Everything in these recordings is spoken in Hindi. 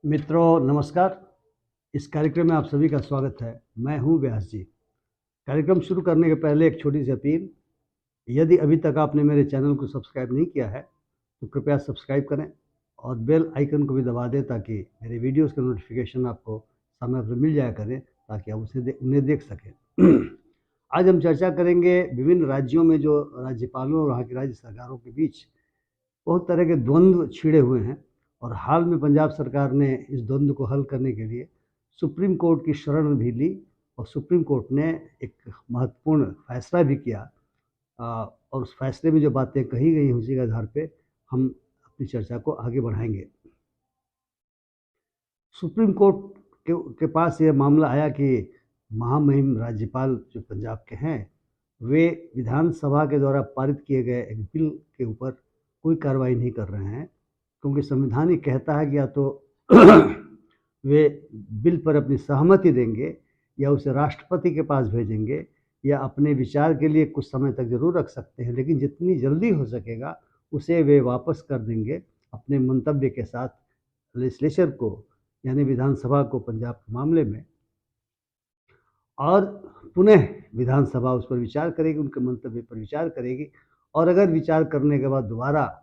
मित्रों नमस्कार। इस कार्यक्रम में आप सभी का स्वागत है। मैं हूं व्यास जी। कार्यक्रम शुरू करने के पहले एक छोटी सी अपील। यदि अभी तक आपने मेरे चैनल को सब्सक्राइब नहीं किया है तो कृपया सब्सक्राइब करें और बेल आइकन को भी दबा दें ताकि मेरे वीडियोस का नोटिफिकेशन आपको समय पर मिल जाया करें, ताकि आप उन्हें देख सकें। आज हम चर्चा करेंगे विभिन्न राज्यों में जो राज्यपालों और वहाँ की राज्य सरकारों के बीच बहुत तरह के द्वंद्व छिड़े हुए हैं, और हाल में पंजाब सरकार ने इस द्वंद्व को हल करने के लिए सुप्रीम कोर्ट की शरण भी ली और सुप्रीम कोर्ट ने एक महत्वपूर्ण फैसला भी किया। और उस फैसले में जो बातें कही गई उसी के आधार पे हम अपनी चर्चा को आगे बढ़ाएंगे। सुप्रीम कोर्ट के पास यह मामला आया कि महामहिम राज्यपाल जो पंजाब के हैं, वे विधानसभा के द्वारा पारित किए गए एक बिल के ऊपर कोई कार्रवाई नहीं कर रहे हैं, क्योंकि संविधान ही कहता है कि या तो वे बिल पर अपनी सहमति देंगे या उसे राष्ट्रपति के पास भेजेंगे, या अपने विचार के लिए कुछ समय तक जरूर रख सकते हैं, लेकिन जितनी जल्दी हो सकेगा उसे वे वापस कर देंगे अपने मंतव्य के साथ लेजिस्लेचर को, यानी विधानसभा को पंजाब के मामले में। और पुनः विधानसभा उस पर विचार करेगी, उनके मंतव्य पर विचार करेगी, और अगर विचार करने के बाद दोबारा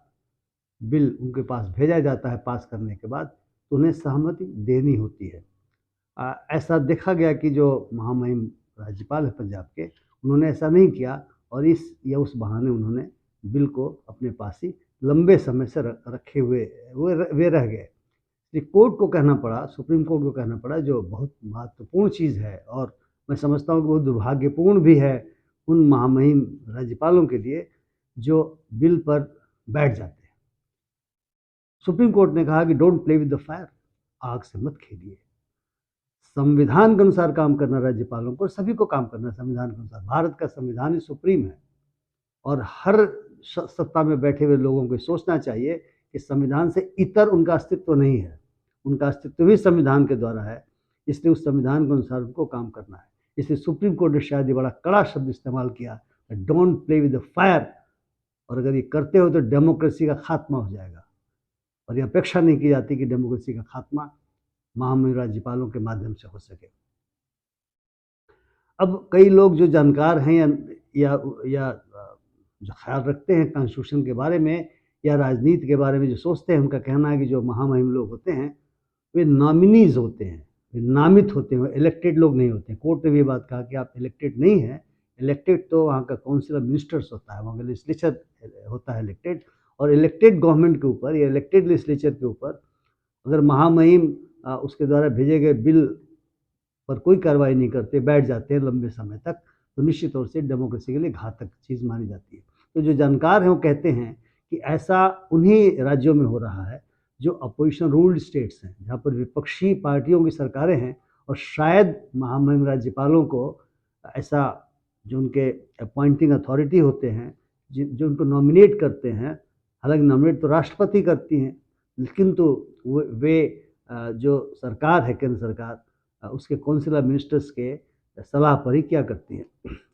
बिल उनके पास भेजा जाता है पास करने के बाद, तो उन्हें सहमति देनी होती है। ऐसा देखा गया कि जो महामहिम राज्यपाल है पंजाब के, उन्होंने ऐसा नहीं किया और इस या उस बहाने उन्होंने बिल को अपने पास ही लंबे समय से रखे हुए वे रह गए। कोर्ट को कहना पड़ा, सुप्रीम कोर्ट को कहना पड़ा, जो बहुत महत्वपूर्ण चीज़ है और मैं समझता हूँ कि बहुत दुर्भाग्यपूर्ण भी है उन महामहिम राज्यपालों के लिए जो बिल पर बैठ जाते हैं। सुप्रीम कोर्ट ने कहा कि don't play with the fire, आग से मत खेलिए। संविधान के अनुसार काम करना राज्यपालों को, सभी को काम करना संविधान के अनुसार। भारत का संविधान ही सुप्रीम है और हर सत्ता में बैठे हुए लोगों को सोचना चाहिए कि संविधान से इतर उनका अस्तित्व नहीं है, उनका अस्तित्व भी संविधान के द्वारा है, इसलिए उस संविधान के अनुसार उनको काम करना है। इसलिए सुप्रीम कोर्ट ने शायद ये बड़ा कड़ा शब्द इस्तेमाल किया, don't play with the fire, और अगर ये करते हो तो डेमोक्रेसी का खात्मा हो जाएगा। और ये अपेक्षा नहीं की जाती कि डेमोक्रेसी का खात्मा महामहिम राज्यपालों के माध्यम से हो सके। अब कई लोग जो जानकार हैं या जो ख्याल रखते हैं कॉन्स्टिट्यूशन के बारे में या राजनीति के बारे में जो सोचते हैं, उनका कहना है कि जो महामहिम लोग होते हैं वे नॉमिनीज होते हैं, वे नामित होते हैं, इलेक्टेड लोग नहीं होते हैं। कोर्ट ने भी बात कहा कि आप इलेक्टेड नहीं हैं। इलेक्टेड तो वहाँ का काउंसिल ऑफ मिनिस्टर्स होता है, वहाँ का लेजिस्लेचर होता है इलेक्टेड, और इलेक्टेड गवर्नमेंट के ऊपर या इलेक्टेड लेजिस्लेचर के ऊपर अगर महामहिम उसके द्वारा भेजे गए बिल पर कोई कार्रवाई नहीं करते, बैठ जाते हैं लंबे समय तक, तो निश्चित तौर से डेमोक्रेसी के लिए घातक चीज़ मानी जाती है। तो जो जानकार हैं वो कहते हैं कि ऐसा उन्हीं राज्यों में हो रहा है जो अपोजिशन रूल्ड स्टेट्स हैं, जहाँ पर विपक्षी पार्टियों की सरकारें हैं, और शायद महामहिम राज्यपालों को ऐसा, जो उनके अपॉइंटिंग अथॉरिटी होते हैं, जो उनको नॉमिनेट करते हैं, हालांकि नॉमिनेट तो राष्ट्रपति करती हैं, लेकिन तो वे जो सरकार है, केंद्र सरकार, उसके काउंसिल ऑफ मिनिस्टर्स के सलाह पर ही क्या करती है।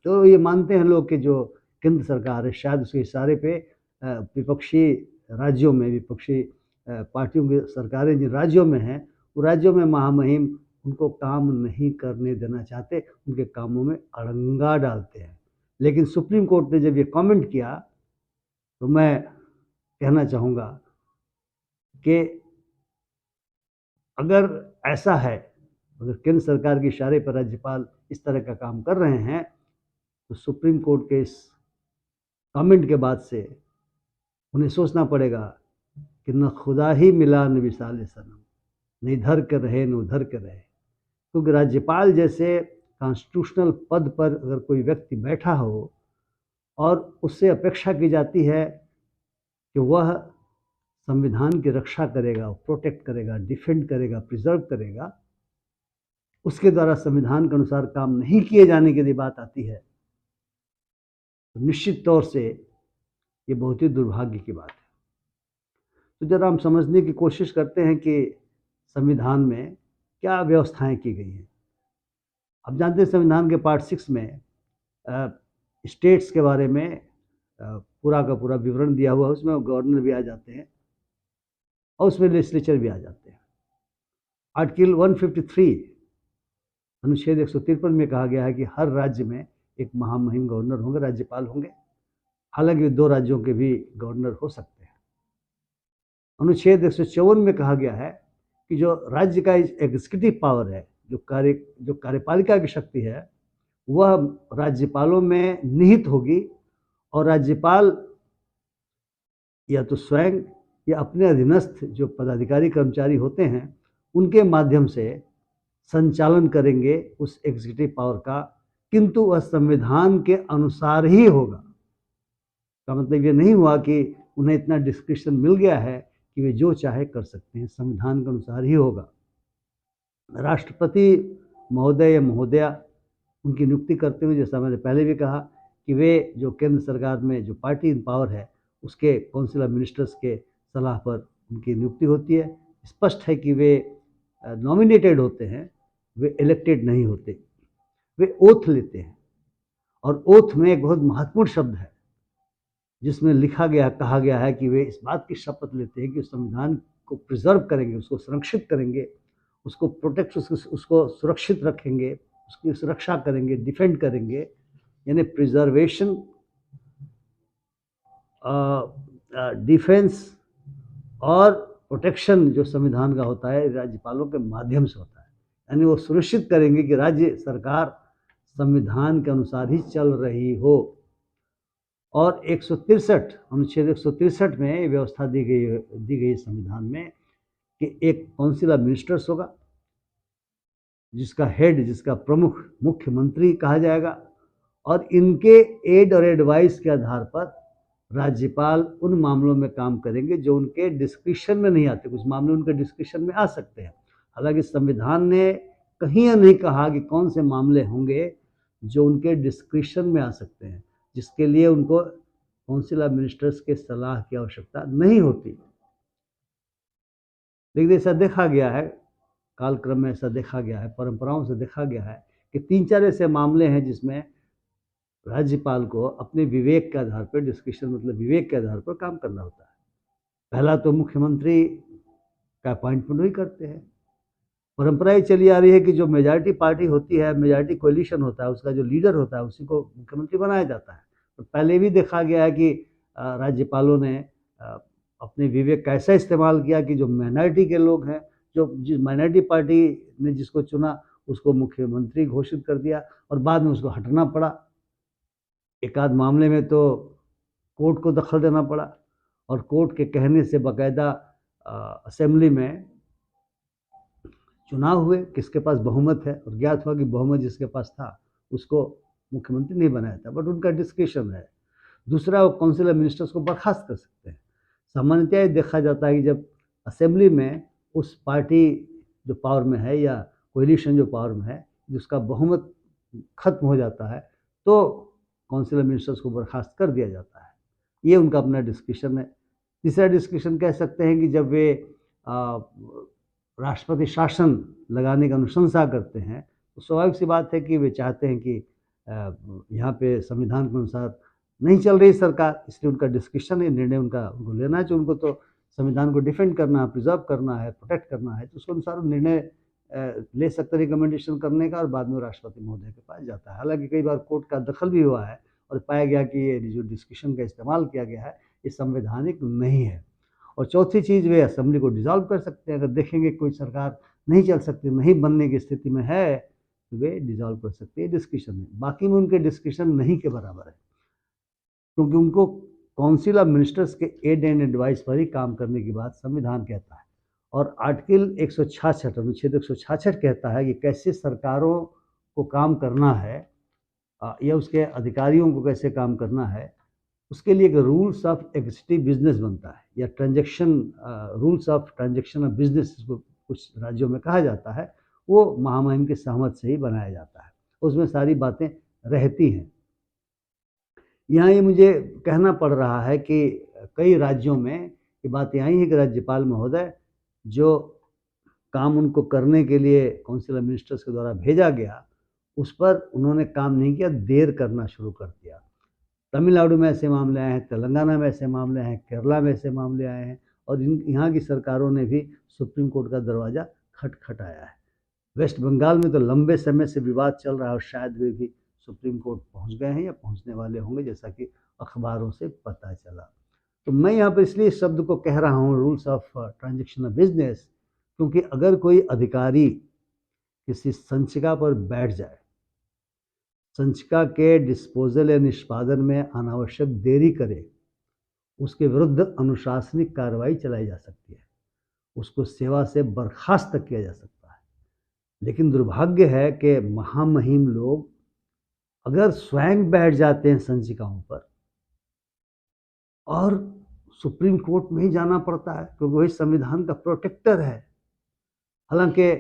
तो ये मानते हैं लोग कि जो केंद्र सरकार है, शायद उसके इशारे पे विपक्षी राज्यों में, विपक्षी पार्टियों की सरकारें जिन राज्यों में हैं, वो राज्यों में महामहिम उनको काम नहीं करने देना चाहते, उनके कामों में अड़ंगा डालते हैं। लेकिन सुप्रीम कोर्ट ने जब ये कमेंट किया तो मैं कहना चाहूँगा कि अगर ऐसा है, अगर केंद्र सरकार के इशारे पर राज्यपाल इस तरह का काम कर रहे हैं, तो सुप्रीम कोर्ट के इस कमेंट के बाद से उन्हें सोचना पड़ेगा कि न खुदा ही मिला न विसाल सनम, न इधर के रहे न उधर के रहे। क्योंकि राज्यपाल जैसे कॉन्स्टिट्यूशनल पद पर अगर कोई व्यक्ति बैठा हो और उससे अपेक्षा की जाती है कि वह संविधान की रक्षा करेगा, प्रोटेक्ट करेगा, डिफेंड करेगा, प्रिजर्व करेगा, उसके द्वारा संविधान के अनुसार काम नहीं किए जाने की यदि बात आती है, तो निश्चित तौर से ये बहुत ही दुर्भाग्य की बात है। तो जरा हम समझने की कोशिश करते हैं कि संविधान में क्या व्यवस्थाएं की गई हैं। आप जानते हैं संविधान के पार्ट 6 में स्टेट्स के बारे में पूरा का पूरा विवरण दिया हुआ है। उसमें गवर्नर भी आ जाते हैं और उसमें लेजिस्लेचर भी आ जाते हैं। आर्टिकल 153 अनुच्छेद 153 में कहा गया है कि हर राज्य में एक महामहिम गवर्नर होंगे, राज्यपाल होंगे। हालांकि 2 राज्यों के भी गवर्नर हो सकते हैं। अनुच्छेद 154 में कहा गया है कि जो राज्य का एग्जीक्यूटिव पावर है, जो कार्यपालिका की शक्ति है, वह राज्यपालों में निहित होगी और राज्यपाल या तो स्वयं या अपने अधीनस्थ जो पदाधिकारी कर्मचारी होते हैं उनके माध्यम से संचालन करेंगे उस एग्जीक्यूटिव पावर का, किंतु वह संविधान के अनुसार ही होगा। का मतलब ये नहीं हुआ कि उन्हें इतना डिस्क्रिप्शन मिल गया है कि वे जो चाहे कर सकते हैं, संविधान के अनुसार ही होगा। राष्ट्रपति महोदय या महोदया उनकी नियुक्ति करते हुए, जैसा मैंने पहले भी कहा कि वे जो केंद्र सरकार में जो पार्टी इन पावर है उसके काउंसिल ऑफ मिनिस्टर्स के सलाह पर उनकी नियुक्ति होती है। स्पष्ट है कि वे नॉमिनेटेड होते हैं, वे इलेक्टेड नहीं होते, वे ओथ लेते हैं। और ओथ में एक बहुत महत्वपूर्ण शब्द है जिसमें कहा गया है कि वे इस बात की शपथ लेते हैं कि संविधान को प्रिजर्व करेंगे, उसको संरक्षित करेंगे, उसको प्रोटेक्ट उसको सुरक्षित रखेंगे, उसकी सुरक्षा करेंगे, डिफेंड करेंगे। यानी प्रिजर्वेशन, डिफेंस और प्रोटेक्शन जो संविधान का होता है राज्यपालों के माध्यम से होता है। यानी वो सुनिश्चित करेंगे कि राज्य सरकार संविधान के अनुसार ही चल रही हो। और 163 अनुच्छेद 163 में व्यवस्था दी गई संविधान में कि एक काउंसिल ऑफ मिनिस्टर्स होगा जिसका हेड, जिसका प्रमुख मुख्यमंत्री कहा जाएगा, और इनके एड और एडवाइस के आधार पर राज्यपाल उन मामलों में काम करेंगे जो उनके डिस्क्रिप्शन में नहीं आते। कुछ मामले उनके डिस्क्रिप्शन में आ सकते हैं, हालांकि संविधान ने कहीं यह नहीं कहा कि कौन से मामले होंगे जो उनके डिस्क्रिप्शन में आ सकते हैं, जिसके लिए उनको काउंसिल ऑफ मिनिस्टर्स के सलाह की आवश्यकता नहीं होती। लेकिन ऐसा देखा गया है, कालक्रम में ऐसा देखा गया है, परंपराओं से देखा गया है कि 3-4 ऐसे मामले हैं जिसमें राज्यपाल को अपने विवेक के आधार पर, डिस्क्रिप्शन मतलब विवेक के आधार पर काम करना होता है। पहला तो मुख्यमंत्री का अपॉइंटमेंट ही करते हैं। परंपरा ही चली आ रही है कि जो मेजॉरिटी पार्टी होती है, मेजॉरिटी कोलिशन होता है, उसका जो लीडर होता है उसी को मुख्यमंत्री बनाया जाता है। तो पहले भी देखा गया है कि राज्यपालों ने अपने विवेक का ऐसा इस्तेमाल किया कि जो माइनॉरिटी के लोग हैं, जिस माइनॉरिटी पार्टी ने जिसको चुना उसको मुख्यमंत्री घोषित कर दिया और बाद में उसको हटना पड़ा। एक आध मामले में तो कोर्ट को दखल देना पड़ा और कोर्ट के कहने से बाकायदा असेंबली में चुनाव हुए, किसके पास बहुमत है, और ज्ञात हुआ कि बहुमत जिसके पास था उसको मुख्यमंत्री नहीं बनाया था, बट उनका डिस्क्रिप्शन है। दूसरा, वो काउंसिल ऑफ मिनिस्टर्स को बर्खास्त कर सकते हैं। सामान्यतः ये देखा जाता है कि जब असेंबली में उस पार्टी जो पावर में है या कोलिशन जो पावर में है, जिसका बहुमत खत्म हो जाता है, तो काउंसिल ऑफ मिनिस्टर्स को बर्खास्त कर दिया जाता है। ये उनका अपना डिस्क्रिप्शन है। तीसरा डिस्क्रिप्शन कह सकते हैं कि जब वे राष्ट्रपति शासन लगाने की अनुशंसा करते हैं तो स्वाभाविक सी बात है कि वे चाहते हैं कि यहाँ पे संविधान के अनुसार नहीं चल रही सरकार, इसलिए उनका डिस्कशन है, निर्णय उनको लेना है। जो उनको तो संविधान को डिफेंड करना है, प्रिजर्व करना है, प्रोटेक्ट करना है, तो उसके अनुसार निर्णय ले सकते रिकमेंडेशन करने का और बाद में राष्ट्रपति महोदय के पास जाता है। हालांकि कई बार कोर्ट का दखल भी हुआ है और पाया गया कि ये जो डिस्कशन का इस्तेमाल किया गया है ये संवैधानिक नहीं है। और चौथी चीज़, वे असेंबली को डिसॉल्व कर सकते हैं। अगर देखेंगे कोई सरकार नहीं चल सकती, नहीं बनने की स्थिति में है, तो वे डिसॉल्व कर सकते हैं डिस्कशन में। बाकी में उनके डिस्कशन नहीं के बराबर है, क्योंकि उनको काउंसिल ऑफ मिनिस्टर्स के एड एंड एडवाइस पर ही काम करने की बात संविधान कहता है। और आर्टिकल 166 अनुच्छेद 166 कहता है कि कैसे सरकारों को काम करना है या उसके अधिकारियों को कैसे काम करना है, उसके लिए एक रूल्स ऑफ एग्जीक्यूटिव बिजनेस बनता है, या transaction rules of transaction of business जिसको कुछ राज्यों में कहा जाता है, वो महामहिम की सहमत से ही बनाया जाता है। उसमें सारी बातें रहती हैं। यहाँ ये मुझे कहना पड़ रहा है कि कई राज्यों में ये बात आई है कि राज्यपाल महोदय जो काम उनको करने के लिए काउंसिल ऑफ मिनिस्टर्स के द्वारा भेजा गया उस पर उन्होंने काम नहीं किया, देर करना शुरू कर दिया। तमिलनाडु में ऐसे मामले आए हैं, तेलंगाना में ऐसे मामले आए हैं, केरला में ऐसे मामले आए हैं, और यहाँ की सरकारों ने भी सुप्रीम कोर्ट का दरवाज़ा खटखटाया है। वेस्ट बंगाल में तो लंबे समय से विवाद चल रहा है और शायद वे भी सुप्रीम कोर्ट पहुंच गए हैं या पहुंचने वाले होंगे, जैसा कि अखबारों से पता चला। तो मैं यहाँ पर इसलिए इस शब्द को कह रहा हूँ, rules of transaction of business, क्योंकि अगर कोई अधिकारी किसी संचिका पर बैठ जाए, संचिका के डिस्पोजल या निष्पादन में अनावश्यक देरी करे, उसके विरुद्ध अनुशासनिक कार्रवाई चलाई जा सकती है, उसको सेवा से बर्खास्त तक किया जा सकता है। लेकिन दुर्भाग्य है कि महामहिम लोग अगर स्वयं बैठ जाते हैं संचिकाओं पर और सुप्रीम कोर्ट में ही जाना पड़ता है, क्योंकि वही संविधान का प्रोटेक्टर है। हालांकि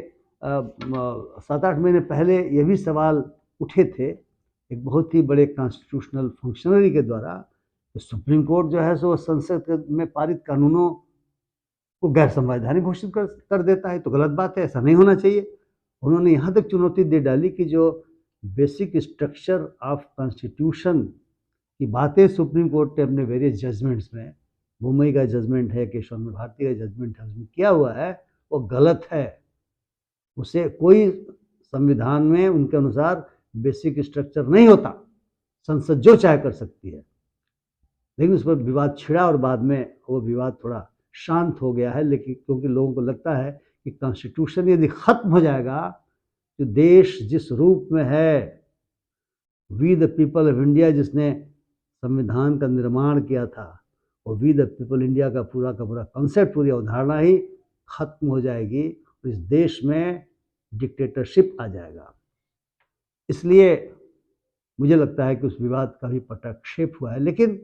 7-8 महीने पहले ये भी सवाल उठे थे एक बहुत ही बड़े कॉन्स्टिट्यूशनल फंक्शनरी के द्वारा, सुप्रीम कोर्ट जो है सो संसद में पारित कानूनों को गैर संवैधानिक घोषित कर देता है। तो गलत बात है, ऐसा नहीं होना चाहिए। उन्होंने यहाँ तक चुनौती दे डाली कि जो बेसिक स्ट्रक्चर ऑफ कॉन्स्टिट्यूशन की बातें सुप्रीम कोर्ट ने अपने वेरियस जजमेंट्स में, मुंबई का जजमेंट है, केशव भारती का जजमेंट है, उसमें किया हुआ है, वो गलत है। उसे कोई संविधान में उनके अनुसार बेसिक स्ट्रक्चर नहीं होता, संसद जो चाहे कर सकती है। लेकिन उस पर विवाद छिड़ा और बाद में वो विवाद थोड़ा शांत हो गया है। लेकिन क्योंकि लोगों को लगता है कि कॉन्स्टिट्यूशन यदि खत्म हो जाएगा तो देश जिस रूप में है, we the people of India जिसने संविधान का निर्माण किया था, और वी द पीपल इंडिया का पूरा कॉन्सेप्ट, पूरी अवधारणा ही खत्म हो जाएगी और इस देश में डिक्टेटरशिप आ जाएगा। इसलिए मुझे लगता है कि उस विवाद का भी पटाक्षेप हुआ है। लेकिन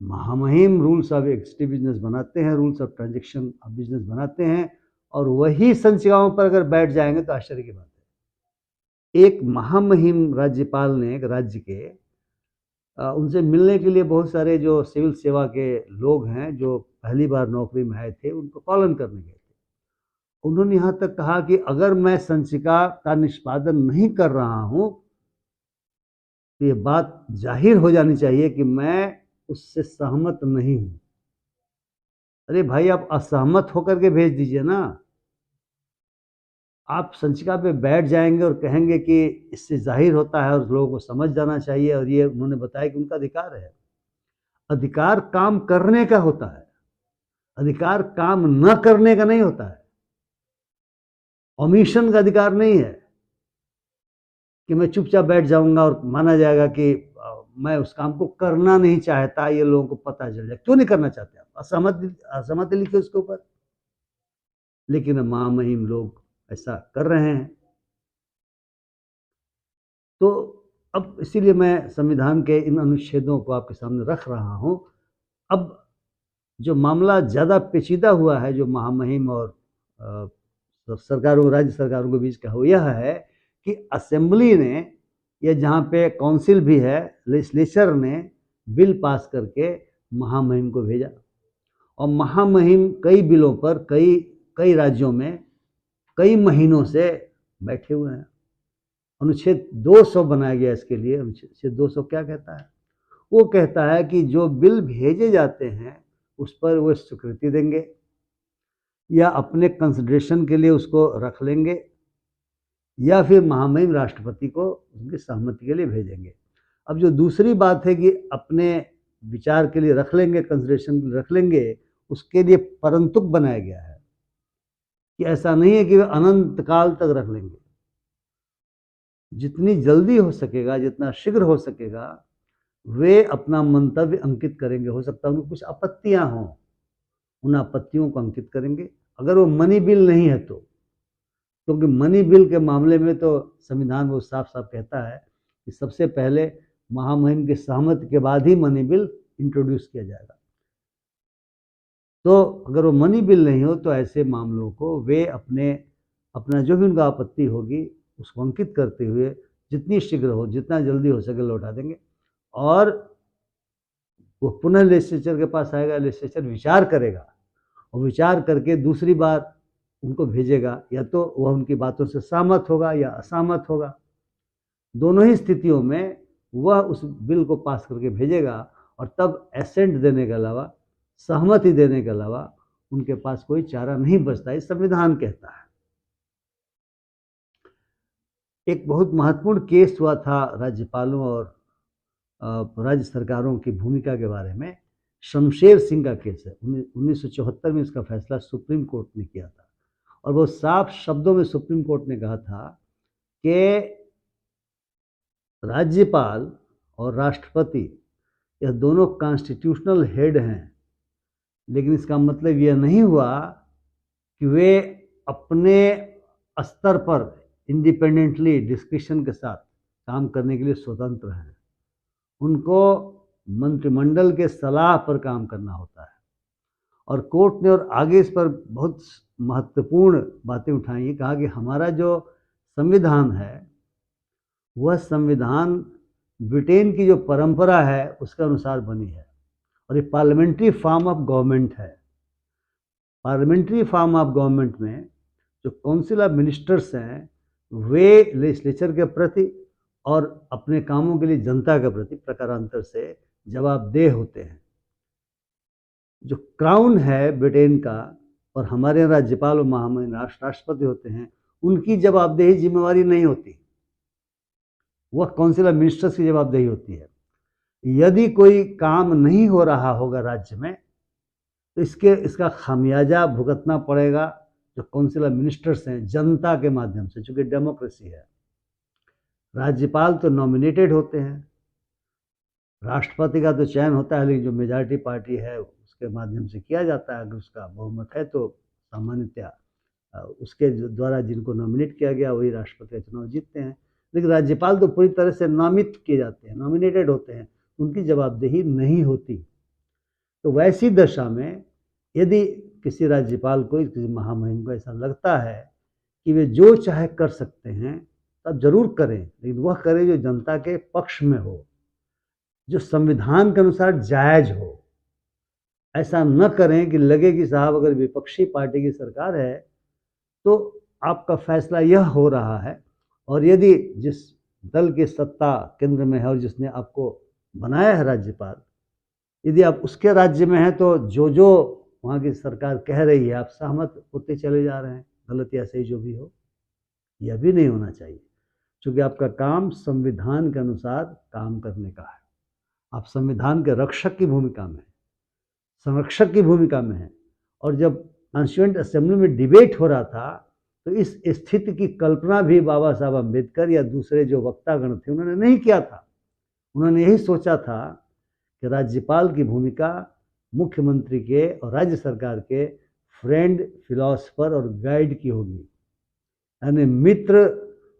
महामहिम रूल्स ऑफ एक्जिक्यूटिव बिजनेस बनाते हैं, rules of transaction of business बनाते हैं, और वही संचिकाओं पर अगर बैठ जाएंगे तो आश्चर्य की बात है। एक महामहिम राज्यपाल ने एक राज्य के उनसे मिलने के लिए बहुत सारे जो सिविल सेवा के लोग हैं जो पहली बार नौकरी में आए थे, उनको कॉलन करने गए थे। उन्होंने यहाँ तक कहा कि अगर मैं संचिका का निष्पादन नहीं कर रहा हूँ तो ये बात जाहिर हो जानी चाहिए कि मैं उससे सहमत नहीं हूँ। अरे भाई, आप असहमत होकर के भेज दीजिए ना। आप संचिका पे बैठ जाएंगे और कहेंगे कि इससे जाहिर होता है और लोगों को समझ जाना चाहिए, और ये उन्होंने बताया कि उनका अधिकार है। अधिकार काम करने का होता है, अधिकार काम न करने का नहीं होता है। ओमिशन का अधिकार नहीं है कि मैं चुपचाप बैठ जाऊंगा और माना जाएगा कि मैं उस काम को करना नहीं चाहता, ये लोगों को पता चल जाए। क्यों नहीं करना चाहते आप? असहमति लिखिए उसके ऊपर। लेकिन महामहिम लोग ऐसा कर रहे हैं। तो अब इसीलिए मैं संविधान के इन अनुच्छेदों को आपके सामने रख रहा हूं। अब जो मामला ज़्यादा पेचीदा हुआ है, जो महामहिम और सरकारों, राज्य सरकारों के बीच का, वो यह है कि असेंबली ने, या जहाँ पे काउंसिल भी है, लेजिस्लेचर ने बिल पास करके महामहिम को भेजा, और महामहिम कई बिलों पर कई राज्यों में कई महीनों से बैठे हुए हैं। अनुच्छेद 200 बनाया गया इसके लिए। अनुच्छेद 200 क्या कहता है? वो कहता है कि जो बिल भेजे जाते हैं उस पर वो स्वीकृति देंगे या अपने कंसिडरेशन के लिए उसको रख लेंगे, या फिर महामहिम राष्ट्रपति को उनकी सहमति के लिए भेजेंगे। अब जो दूसरी बात है कि अपने विचार के लिए रख लेंगे, कंसिडरेशन के लिए रख लेंगे, उसके लिए परंतुक बनाया गया है कि ऐसा नहीं है कि वे अनंत काल तक रख लेंगे। जितनी जल्दी हो सकेगा, जितना शीघ्र हो सकेगा, वे अपना मंतव्य अंकित करेंगे। हो सकता है उनको कुछ आपत्तियां हों, उन आपत्तियों को अंकित करेंगे। अगर वो मनी बिल नहीं है तो, क्योंकि मनी बिल के मामले में तो संविधान वो साफ साफ कहता है कि सबसे पहले महामहिम की सहमति के बाद ही मनी बिल इंट्रोड्यूस किया जाएगा। तो अगर वो मनी बिल नहीं हो तो ऐसे मामलों को वे अपना जो भी उनका आपत्ति होगी उसको अंकित करते हुए जितनी शीघ्र हो, जितना जल्दी हो सके लौटा देंगे, और वो पुनः लेजिस्लेचर के पास आएगा। लेजिस्लेचर विचार करेगा और विचार करके दूसरी बार उनको भेजेगा। या तो वह उनकी बातों से सहमत होगा या असहमत होगा। दोनों ही स्थितियों में वह उस बिल को पास करके भेजेगा, और तब एसेंट देने के अलावा, सहमति देने के अलावा, उनके पास कोई चारा नहीं बचता, ये संविधान कहता है। एक बहुत महत्वपूर्ण केस हुआ था राज्यपालों और राज्य सरकारों की भूमिका के बारे में, शमशेर सिंह का केस है। 1974 में इसका फैसला सुप्रीम कोर्ट ने किया था और वो साफ शब्दों में सुप्रीम कोर्ट ने कहा था कि राज्यपाल और राष्ट्रपति यह दोनों कॉन्स्टिट्यूशनल हेड हैं, लेकिन इसका मतलब यह नहीं हुआ कि वे अपने स्तर पर इंडिपेंडेंटली डिस्क्रिशन के साथ काम करने के लिए स्वतंत्र हैं। उनको मंत्रिमंडल के सलाह पर काम करना होता है। और कोर्ट ने और आगे इस पर बहुत महत्वपूर्ण बातें उठाई, कहा कि हमारा जो संविधान है वह संविधान ब्रिटेन की जो परंपरा है उसके अनुसार बनी है और ये पार्लियामेंट्री फॉर्म ऑफ गवर्नमेंट है। पार्लियामेंट्री फॉर्म ऑफ गवर्नमेंट में जो काउंसिल ऑफ मिनिस्टर्स हैं वे लेजिस्लेचर के प्रति और अपने कामों के लिए जनता के प्रति प्रकारांतर से जवाबदेह होते हैं। जो क्राउन है ब्रिटेन का और हमारे यहाँ राज्यपाल और महामहिम राष्ट्रपति होते हैं, उनकी जवाबदेही जिम्मेवारी नहीं होती, वह काउंसिल ऑफ मिनिस्टर्स की जवाबदेही होती है। यदि कोई काम नहीं हो रहा होगा राज्य में तो इसका खामियाजा भुगतना पड़ेगा जो काउंसिल ऑफ मिनिस्टर्स हैं जनता के माध्यम से, चूंकि डेमोक्रेसी है। राज्यपाल तो नॉमिनेटेड होते हैं, राष्ट्रपति का तो चयन होता है, लेकिन जो मेजॉरिटी पार्टी है उसके माध्यम से किया जाता है। अगर उसका बहुमत है तो सामान्यतया उसके द्वारा जिनको नॉमिनेट किया गया वही राष्ट्रपति का चुनाव जीतते हैं। लेकिन राज्यपाल तो पूरी तरह से नामित किए जाते हैं, नॉमिनेटेड होते हैं, उनकी जवाबदेही नहीं होती। तो वैसी दशा में यदि किसी राज्यपाल को, किसी महामहिम को ऐसा लगता है कि वे जो चाहे कर सकते हैं, तब जरूर करें, लेकिन वह करें जो जनता के पक्ष में हो, जो संविधान के अनुसार जायज हो। ऐसा न करें कि लगे कि साहब अगर विपक्षी पार्टी की सरकार है तो आपका फैसला यह हो रहा है, और यदि जिस दल की सत्ता केंद्र में है और जिसने आपको बनाया है राज्यपाल, यदि आप उसके राज्य में हैं तो जो वहाँ की सरकार कह रही है आप सहमत होते चले जा रहे हैं, गलत या सही जो भी हो। यह भी नहीं होना चाहिए, क्योंकि आपका काम संविधान के अनुसार काम करने का है। आप संविधान के रक्षक की भूमिका में, संरक्षक की भूमिका में है। और जब कॉन्स्टिट्यूएंट असेंबली में डिबेट हो रहा था तो इस स्थिति की कल्पना भी बाबा साहब अम्बेडकर या दूसरे जो वक्तागण थे उन्होंने नहीं किया था। उन्होंने यही सोचा था कि राज्यपाल की भूमिका मुख्यमंत्री के और राज्य सरकार के फ्रेंड, फिलॉसफर और गाइड की होगी, यानी मित्र,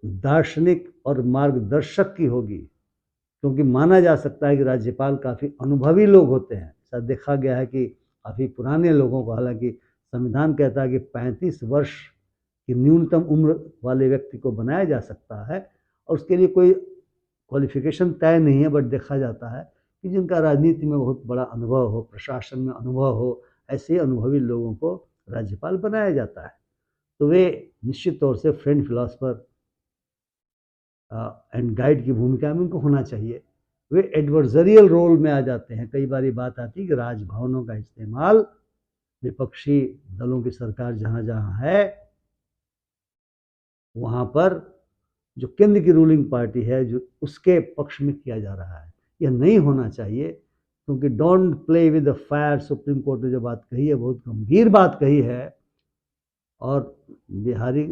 दार्शनिक और मार्गदर्शक की होगी। क्योंकि माना जा सकता है कि राज्यपाल काफ़ी अनुभवी लोग होते हैं। ऐसा देखा गया है कि काफ़ी पुराने लोगों को, हालांकि संविधान कहता है कि 35 वर्ष की न्यूनतम उम्र वाले व्यक्ति को बनाया जा सकता है और उसके लिए कोई क्वालिफिकेशन तय नहीं है, बट देखा जाता है कि जिनका राजनीति में बहुत बड़ा अनुभव हो, प्रशासन में अनुभव हो, ऐसे अनुभवी लोगों को राज्यपाल बनाया जाता है। तो वे निश्चित तौर से फ्रेंड, फिलॉसफर एंड गाइड की भूमिका में उनको होना चाहिए। वे एडवर्सरियल रोल में आ जाते हैं। कई बार बात आती है कि राजभवनों का इस्तेमाल विपक्षी दलों की सरकार जहाँ जहाँ है वहाँ पर जो केंद्र की रूलिंग पार्टी है जो उसके पक्ष में किया जा रहा है। यह नहीं होना चाहिए, क्योंकि don't play with the fire, supreme court ने जो बात कही है बहुत गंभीर बात कही है। और बिहारी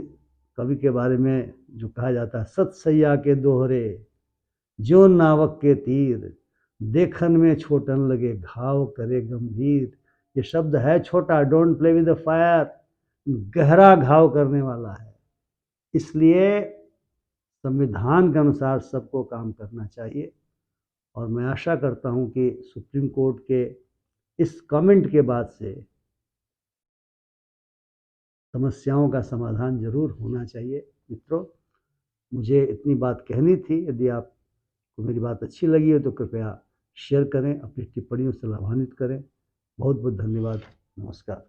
कवि के बारे में जो कहा जाता है, सतसैया के दोहरे जो नावक के तीर, देखन में छोटन लगे घाव करे गंभीर। ये शब्द है छोटा, don't play with the fire, गहरा घाव करने वाला है। इसलिए संविधान के अनुसार सबको काम करना चाहिए। और मैं आशा करता हूं कि सुप्रीम कोर्ट के इस कमेंट के बाद से समस्याओं का समाधान जरूर होना चाहिए। मित्रों, मुझे इतनी बात कहनी थी। यदि आपको मेरी बात अच्छी लगी हो तो कृपया शेयर करें, अपनी टिप्पणियों से लाभान्वित करें। बहुत बहुत धन्यवाद। नमस्कार।